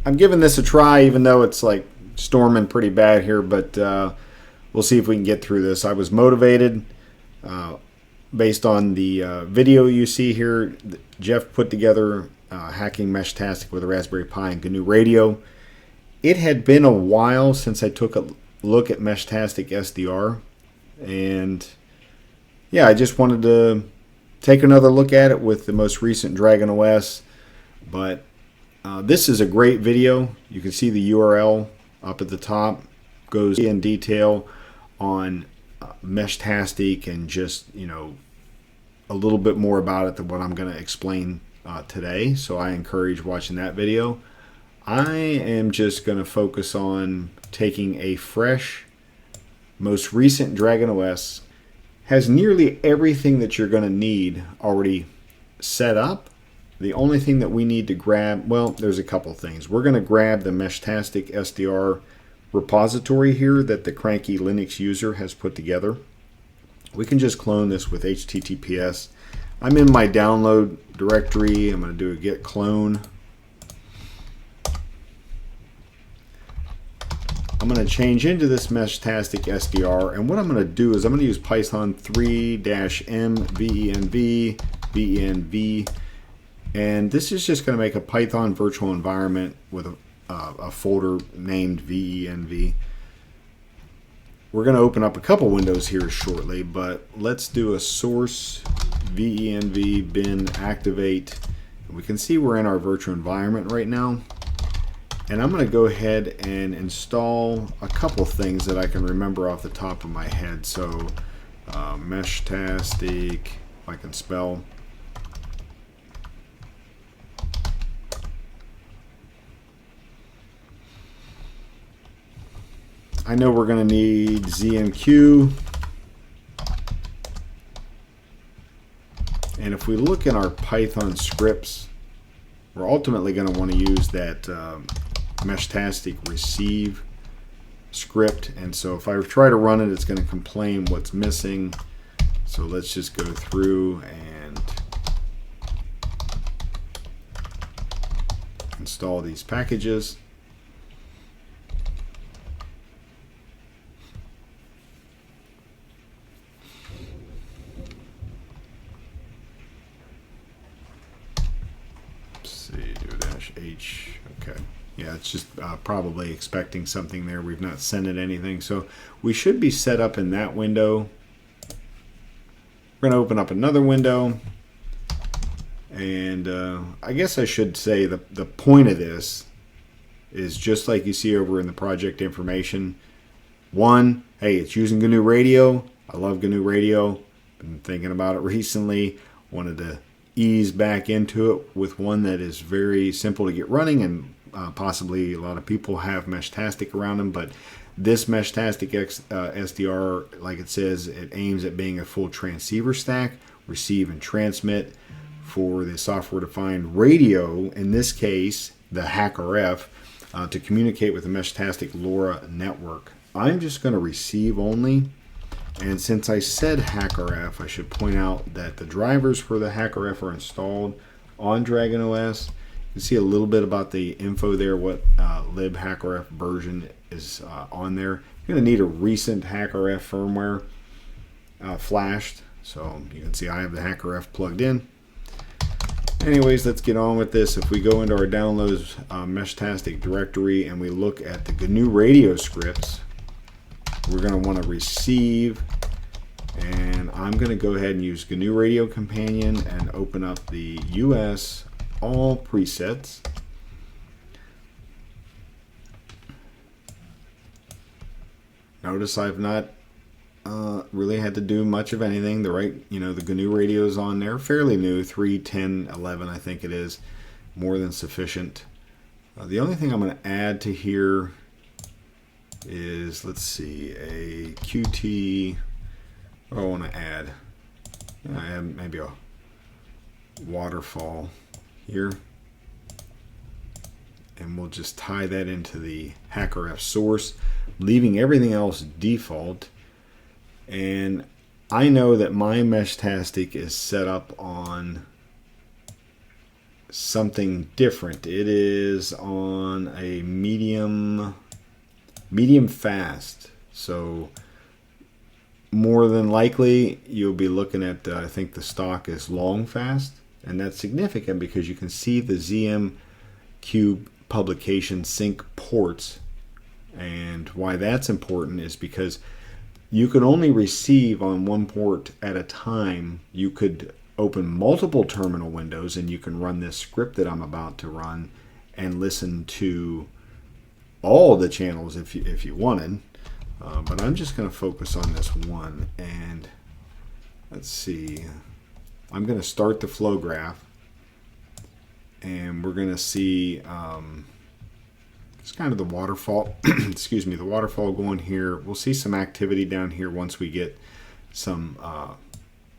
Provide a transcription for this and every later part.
I'm giving this a try, even though it's like storming pretty bad here, but we'll see if we can get through this. I was motivated based on the video you see here. Jeff put together hacking Meshtastic with a Raspberry Pi and GNU Radio. It had been a while since I took a look at Meshtastic SDR, and yeah, I just wanted to take another look at it with the most recent DragonOS. But this is a great video. You can see the URL up at the top. Goes in detail on Meshtastic and just, a little bit more about it than what I'm going to explain today. So I encourage watching that video. I am just going to focus on taking a fresh, most recent DragonOS. Has nearly everything that you're going to need already set up. The only thing that we need to grab, well, there's a couple things. We're going to grab the Meshtastic SDR repository here that the cranky Linux user has put together. We can just clone this with HTTPS. I'm in my download directory. I'm going to do a git clone. I'm going to change into this Meshtastic SDR, and what I'm going to do is I'm going to use Python 3-m venv, and this is just going to make a Python virtual environment with a folder named venv. We're going to open up a couple windows here shortly, but let's do a source venv bin activate. We can see we're in our virtual environment right now. And I'm going to go ahead and install a couple things that I can remember off the top of my head. So Meshtastic, if I can spell. I know we're going to need ZMQ. And if we look in our Python scripts, we're ultimately going to want to use that Meshtastic receive script, and so if I try to run it, it's going to complain what's missing. So let's just go through and install these packages. Let's see, do -H. Okay. Yeah, it's just probably expecting something there. We've not sent it anything. So we should be set up in that window. We're going to open up another window. And I guess I should say the point of this is just like you see over in the project information. One, hey, it's using GNU Radio. I love GNU Radio. Been thinking about it recently. Wanted to ease back into it with one that is very simple to get running, and possibly a lot of people have Meshtastic around them, but this Meshtastic SDR, like it says, it aims at being a full transceiver stack, receive and transmit for the software-defined radio, in this case, the hackRF, to communicate with the Meshtastic LoRa network. I'm just going to receive only, and since I said hackRF, I should point out that the drivers for the hackRF are installed on DragonOS. You can see a little bit about the info there, what lib hackRF version is on there. You're going to need a recent hackRF firmware flashed. So you can see I have the hackRF plugged in. Anyways, let's get on with this. If we go into our downloads Meshtastic directory and we look at the GNU Radio scripts, we're going to want to receive, and I'm going to go ahead and use GNU Radio Companion and open up the US all presets. Notice I've not really had to do much of anything. The GNU Radio is on there, fairly new, 3.10.11 I think it is, more than sufficient. The only thing I'm going to add to here is, let's see, a Qt. What do I want to add? I have maybe a waterfall here, and we'll just tie that into the hackRF source, leaving everything else default. And I know that my Meshtastic is set up on something different. It is on a medium fast. So more than likely you'll be looking at, I think the stock is long fast, and that's significant because you can see the ZMQ publication sync ports. And why that's important is because you can only receive on one port at a time. You could open multiple terminal windows and you can run this script that I'm about to run and listen to all the channels if you wanted. But I'm just going to focus on this one, and let's see. I'm going to start the flow graph, and we're going to see it's kind of the waterfall. Excuse me, the waterfall going here. We'll see some activity down here once we get some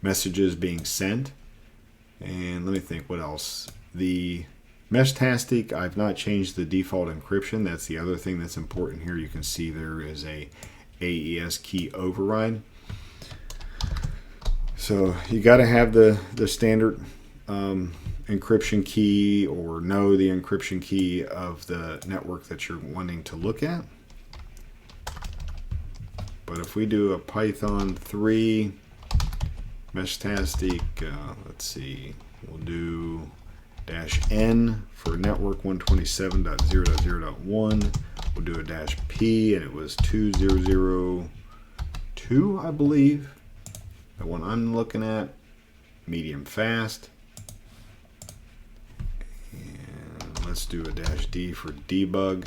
messages being sent. And let me think what else. The Meshtastic, I've not changed the default encryption. That's the other thing that's important here. You can see there is a AES key override. So you got to have the standard encryption key, or know the encryption key of the network that you're wanting to look at. But if we do a Python 3 Meshtastic, let's see, we'll do -n for network 127.0.0.1. We'll do a -p, and it was 2002, I believe. The one I'm looking at, medium fast. And let's do a -d for debug.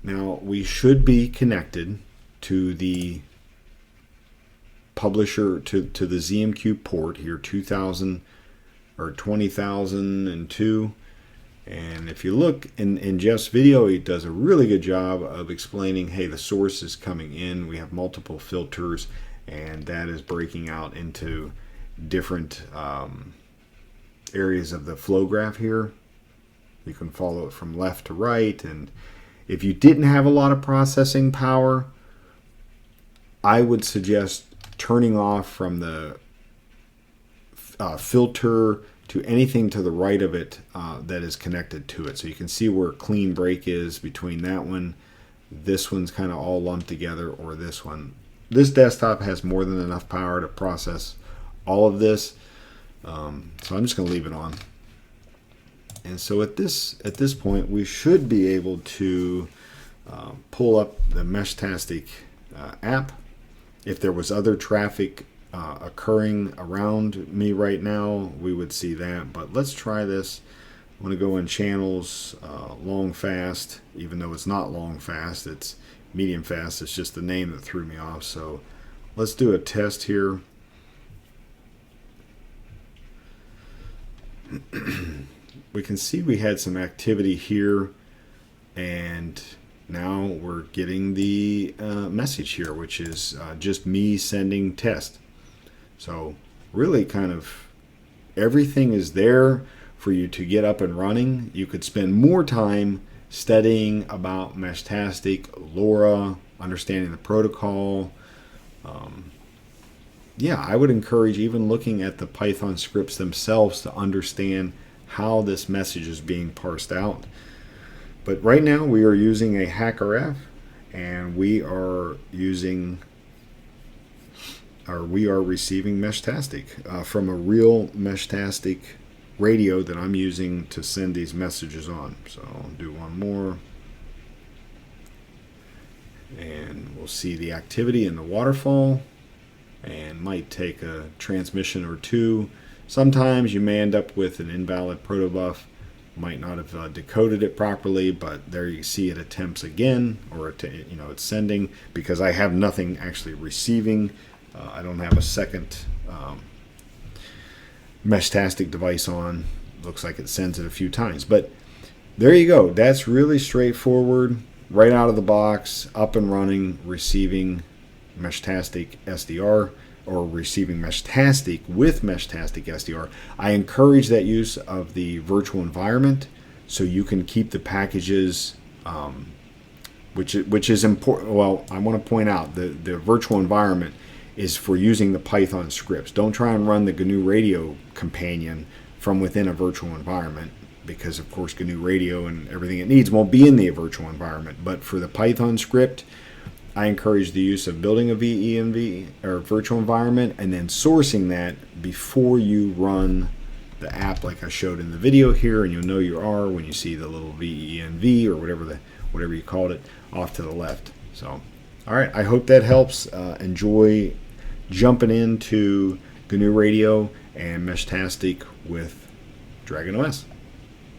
Now we should be connected to the publisher, to the ZMQ port here, 2000 or 20,002. And if you look in Jeff's video, he does a really good job of explaining, hey, the source is coming in. We have multiple filters, and that is breaking out into different areas of the flow graph here. You can follow it from left to right. And if you didn't have a lot of processing power, I would suggest turning off from the filter to anything to the right of it that is connected to it. So you can see where clean break is between that one. This one's kind of all lumped together, or this one. This desktop has more than enough power to process all of this. So I'm just going to leave it on. And so at this point, we should be able to pull up the Meshtastic app. If there was other traffic occurring around me right now, we would see that. But let's try this. I'm going to go in channels, long fast, even though it's not long fast, it's medium fast. It's just the name that threw me off. So let's do a test here. We can see we had some activity here, and now we're getting the message here, which is just me sending test. So really kind of everything is there for you to get up and running. You could spend more time studying about Meshtastic, LoRa, understanding the protocol. Yeah, I would encourage even looking at the Python scripts themselves to understand how this message is being parsed out. But right now we are using a hackRF, and we are receiving Meshtastic from a real Meshtastic radio that I'm using to send these messages on. So I'll do one more, and we'll see the activity in the waterfall, and might take a transmission or two. Sometimes you may end up with an invalid protobuf. Might not have decoded it properly, but there you see it attempts again, or it's sending, because I have nothing actually receiving. I don't have a second Meshtastic device on. Looks like it sends it a few times, but there you go. That's really straightforward, right out of the box, up and running, receiving Meshtastic SDR, or receiving Meshtastic with Meshtastic SDR. I encourage that use of the virtual environment so you can keep the packages, which is important. Well, I want to point out the virtual environment is for using the Python scripts. Don't try and run the GNU Radio companion from within a virtual environment, because of course GNU Radio and everything it needs won't be in the virtual environment. But for the Python script, I encourage the use of building a VENV or virtual environment and then sourcing that before you run the app, like I showed in the video here, and you'll know you are when you see the little VENV or whatever you called it off to the left. So, all right, I hope that helps. Enjoy jumping into GNU Radio and Meshtastic with DragonOS.